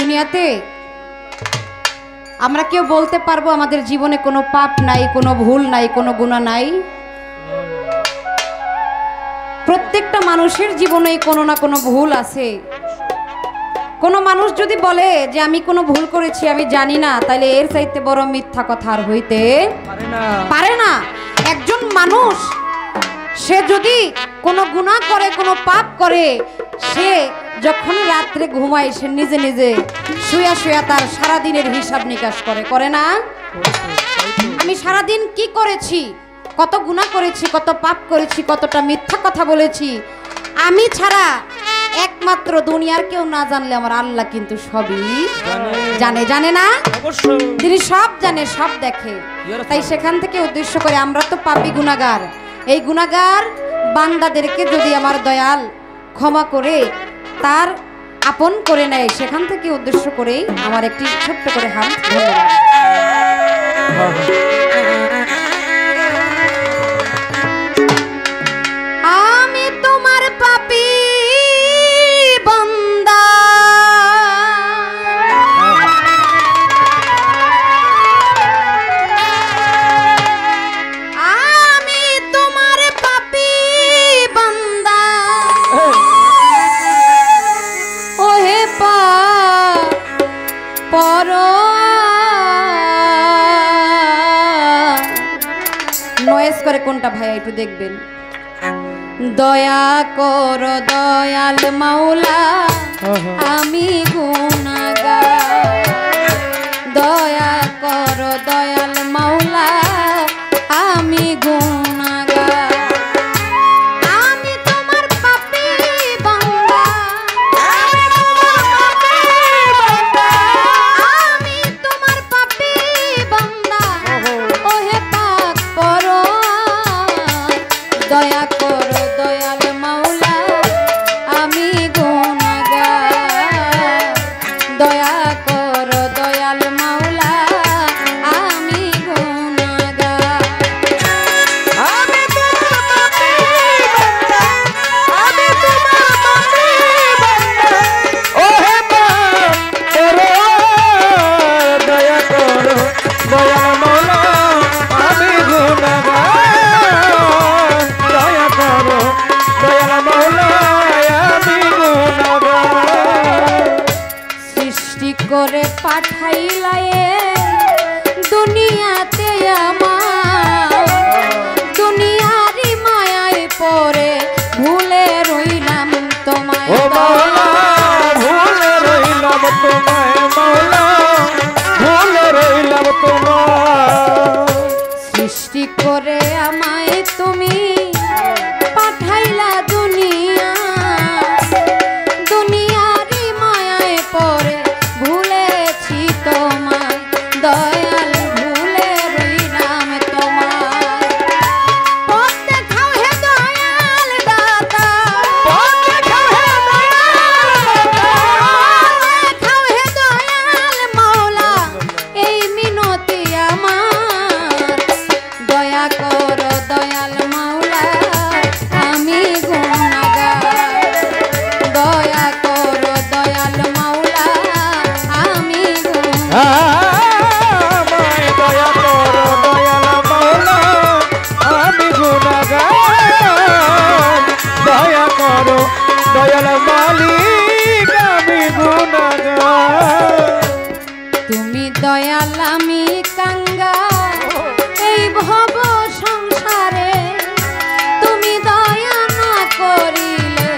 দুনিয়াতে আমরা কেউ বলতে পারবো আমাদের জীবনে কোনো পাপ নাই, কোনো ভুল নাই, কোনো গুনাহ নাই? প্রত্যেকটা মানুষের জীবনে কোনো না কোনো ভুল আছে। কোনো মানুষ যদি বলে যে আমি কোনো ভুল করেছি আমি জানি না, তাহলে এর চাইতে বড় মিথ্যা কথা আর হইতে পারে না। একজন মানুষ সে যদি কোনো গুনাহ করে, কোনো পাপ করে, সে যখন রাত্রে ঘুমায় সে নিজে নিজে শুয়া শুয়া তার সারাদিনের হিসাব নিকাশ করে না? আমি সারাদিন কি করেছি, কত গুনাহ করেছি, কত পাপ করেছি, কতটা মিথ্যা কথা বলেছি, আমি ছাড়া একমাত্র দুনিয়ার কেউ না জানলে আমার আল্লাহ কিন্তু সবই জানে। জানে না? তিনি সব জানে, সব দেখে। তাই সেখান থেকে উদ্দেশ্য করে আমরা তো পাপী গুনাহগার, এই গুনাহগার বান্দাদেরকে যদি আমার দয়াল ক্ষমা করে তার আপন করে নেয়, সেখান থেকে উদ্দেশ্য করেই আমার একটি ছোট্ট করে হাম। আমি তোমার পাপী বান্দা, আমি তোমার পাপী বান্দা, ওহে পর নয়েজ করে কোনটা ভাই একটু দেখবেন। দয়া কর দয়াল মাওলা আমি গুনাহগার, দয়া কর দয়াল মাওলা আমি গুনাহগার, আমি তোমার পাপী বান্দা, আমি তোমার পাপী বান্দা, ওহে পাক পরোয়ার, দয়া কর দয়াল মাওলা আমি গুনাহগার, দয়া কর দয়াল মাওলা আমি গুনাহগার, আমি তোমার পাপী বান্দা, আমি তোমার পাপী বান্দা, ওহে পাক পরোয়ার, দয়া করো দয়াল মাওলা আমি গুনাহগার, দয়া করো দয়াল মাওলা আমি গুনাহগার। সৃষ্টি করে পাঠাইলা এ দুনিয়াতে আমার, দুনিয়ারই মায়ায় পড়ে ভুলে রইলাম তোমায় ও মাওলা ভুলে রইলাম তোমায়, মাওলা ভুলে রইলাম তোমায়। সৃষ্টি করে আমায় তুমি পাঠাইলা দুনিয়া, দুনিয়ারই মায়ায় পড়ে ভুলেছি তোমায় দয়াল, ভুলে রইলাম তোমায়। পথ দেখাও হে দয়াল দাতা, পথ দেখাও হে দয়াল দাতা, দেখাও হে দয়াল মাওলা এই মিনতি আমার, দয়া কর দয়াল মাওলা আমি গুনাহগার, দয়া কর দয়াল মাওলা আমি গুনাহগার, আমায় দয়া করো দয়াল মাওলা আমি গুনাহগার, দয়া করো দয়াল মালিক আমি গুনাহগার। তুমি দয়াল আমি কাঙ্গাল এই ভব সংসারে, তুমি দয়া না করিলে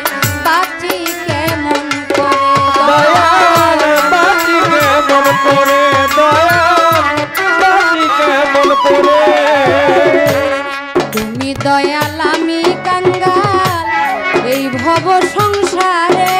বাঁচি কেমন করে, দয়াল বাঁচি কেমন করে, দয়াল বাঁচি কেমন করে। তুমি দয়াল আমি কাঙ্গাল এই ভব সংসারে,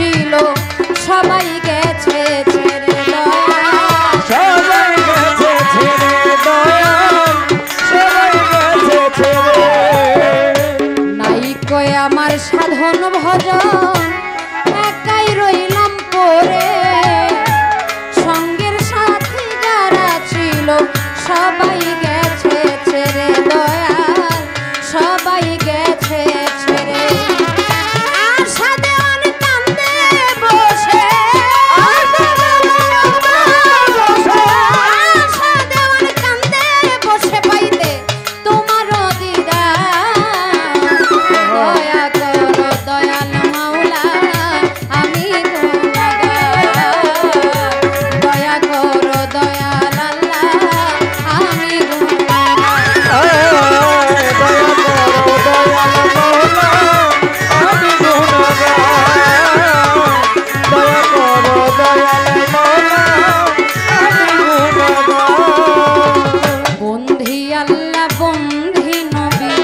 ছিল সবাই গেছে ছেড়ে দয়া সবাই গেছে ছেড়ে দয়াল সবাই গেছে ছেড়ে নাই কয়ে আমার সাধন ভজন একাই রইলাম পরে সঙ্গের সাথী যারা ছিল সবাই গেছে ছেড়ে দয়াল সবাই গেছে ছেড়ে আশা দেওয়ান কান্দে বসে আশা দেওয়ান কান্দে বসে পাইতে তোমারও দিদার দয়া করো দয়াল মাওলা আমি গুনাহগার দয়া করো দয়াল আল্লাহ আমি গুনাহগার দয়া করো দয়াল মওলা আমি গুনাহগার দয়া করো দয়াল মওলা আমি গুনাহগার বন্ধি আল্লাহ বন্ধি নবী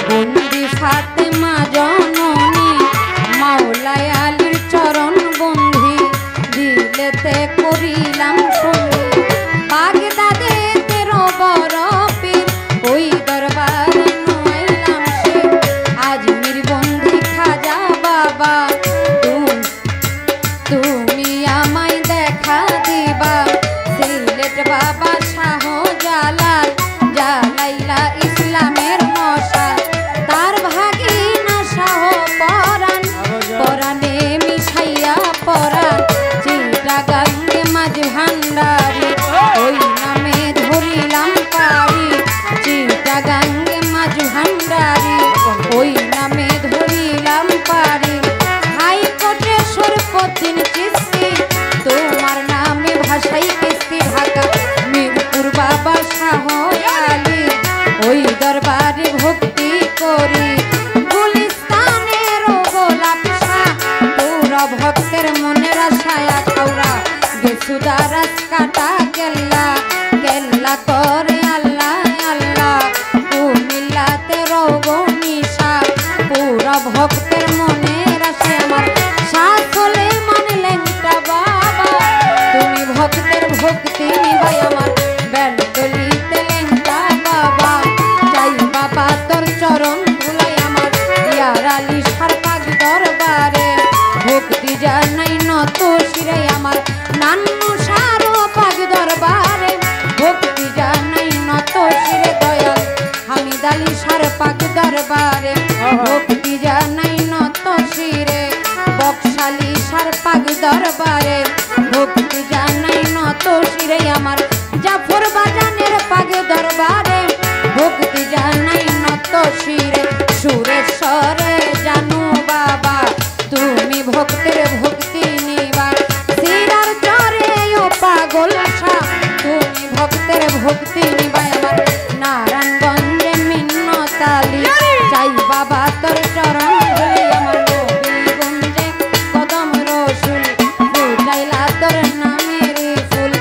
বন্ধি ফাতেমা জননী মাওলাই আলীর চরণ বন্ধি দিলেতে করিলাম সঙ্গী বাগদাদে তেরো বড় পীর ওই দরবারে নইলাম সে আজমির বন্ধি খাজা বাবা তুমি আমায় দেখা দিবা সিলেট বাবা শাহ জালাল জালাইলা ইসলামের মশাল তার ভাগিনা শাহ পরাণ পরাণে মিশাইয়া পরাণ চিটাগাঙ্গে মাঝ ভান্ডারি ওই নামে ধরিলাম পারি চিটাগাঙ্গে মাঝ ভান্ডারি ওই নামে ধরিলাম পারি হাইকোর্টে সরপতিন চিস্তি তোমার নামে ভাষাই কিস্তি ঢাকা মিরপুর বাবা শাহ আলী ওই দরবারে ভক্তি করি গুলিস্তানের গোলাপ শাহ পুরা ভক্তের মনের আশায়া খাওরা বেসুদারাস কাটা কেল্লা কেল্লা করে আল্লাহ আল্লাহ কুমিল্লাতে রবনিশা পুরা ভক্তের মনের আশা আমার সাথলে মানলেন বাবা তুমি ভক্তের ভক্তি নিবাই আমার বেলতলিতে লেঙ্কা বাবা যাই বাবা তোর চরণ ধুলাই আমার ইয়ার আলী সারপাক দরবারে ভক্তি জানাই নত শিরে আমার নান্নু সারো পাক দরবারে ভক্তি জানাই নত শিরে দয়াল হামিদ আলী সারপাক দরবারে ভক্তি জানাই নত শিরে বকশালী সারপাক দরবারে ভক্তি জানাই নত শিরে আমার জাফর বাজানের পাক দরবারে ভক্তি জানাই নত শিরে সুরেশ্বরে জানু বাবা তুমি ভক্তের ভক্তি নিবা সিরার চরে ও পাগল শাহ তুমি ভক্তের ভক্তি নিবা আমার নারায়ণগঞ্জে মিন্নতালি চাই বাবা তোর চরণ ধুলি আমার নবীগঞ্জে কদম রসুল ফুটাইলা তোর নামের ফুল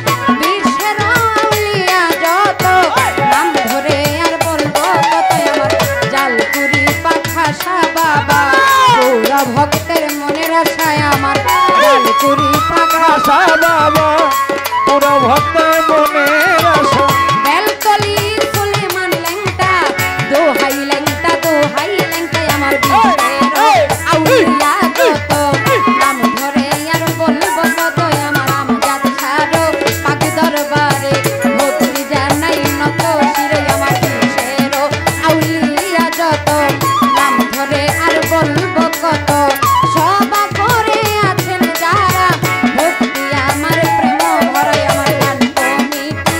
বিশ্বের আউলিয়া যত নাম ধরে আর বলবো কত আমার জালকুড়ি পাখাশা বাবা পুরা ভক্তের মনের আশায় আমার জালকুড়ি পাখাশা আশা বাবা পুরো ভক্ত মনের আশা বেলতলি সুলেমান লেংটা দোহাই লেংটা আমার বিশ্বের আউলিয়া যত নাম ধরে আর বলবো কত আমার আমজাদ ছাড়ো পাক দরবারে ভক্তি জানাই নত শিরে আমার বিশ্বের আউলিয়া যত নাম ধরে আর বলবো কত সবা করে আছেন যারা ভক্তি আমার প্রেম ভরাই আমার গান কমিটি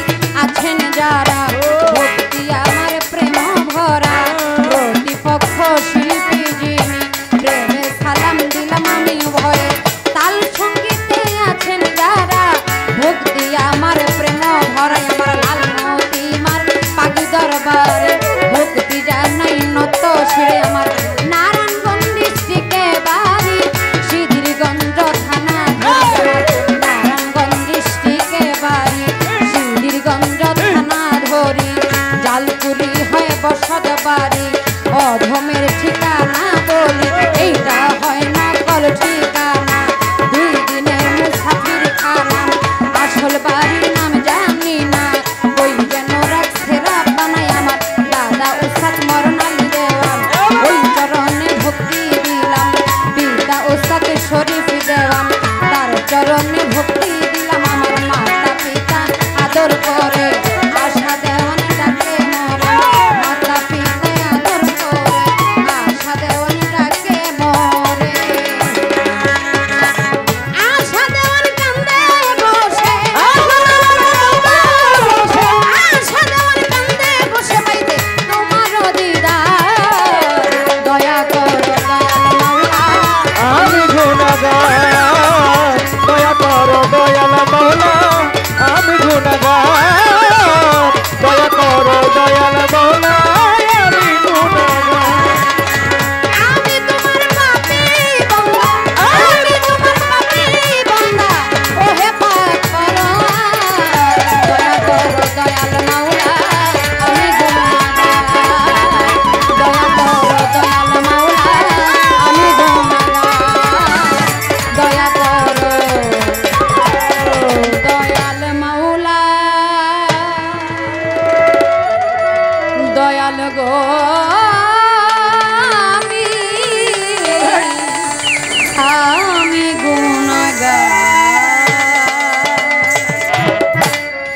গুণগান।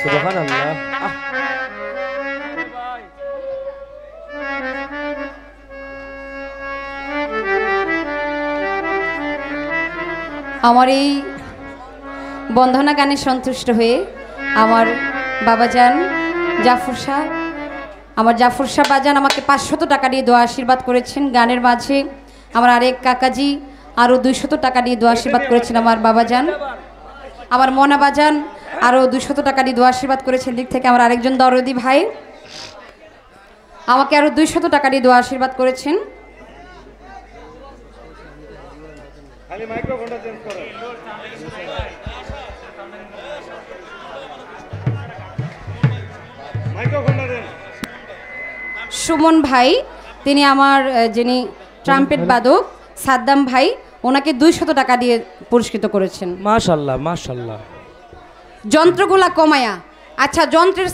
সুবহানাল্লাহ। আমার এই বন্ধনা গানে সন্তুষ্ট হয়ে আমার বাবাজান জাফর শাহ, আমার জাফর শাহ বাজান আমাকে 500 টাকা দিয়ে দোয়া আশীর্বাদ করেছেন। গানের মাঝে আমার আরেক কাকাজি আরও 200 টাকা দিয়ে দোয়া আশীর্বাদ করেছেন আমার বাবাজান। আমার মনা বাজান আরও 200 টাকা দিয়ে দোয়া আশীর্বাদ করেছেন। দিক থেকে আমার আরেকজন দরদি ভাই আমাকে আরও 200 টাকা দিয়ে দোয়া আশীর্বাদ করেছেন। সুমন ভাই, তিনি আমার যিনি ট্রাম্পেট বাদক সাদ্দাম ভাই, ওনাকে 200 টাকা দিয়ে পুরস্কৃত করেছেন। মাশাআল্লাহ মাশাআল্লাহ। যন্ত্রগুলা কমায়া, আচ্ছা যন্ত্রের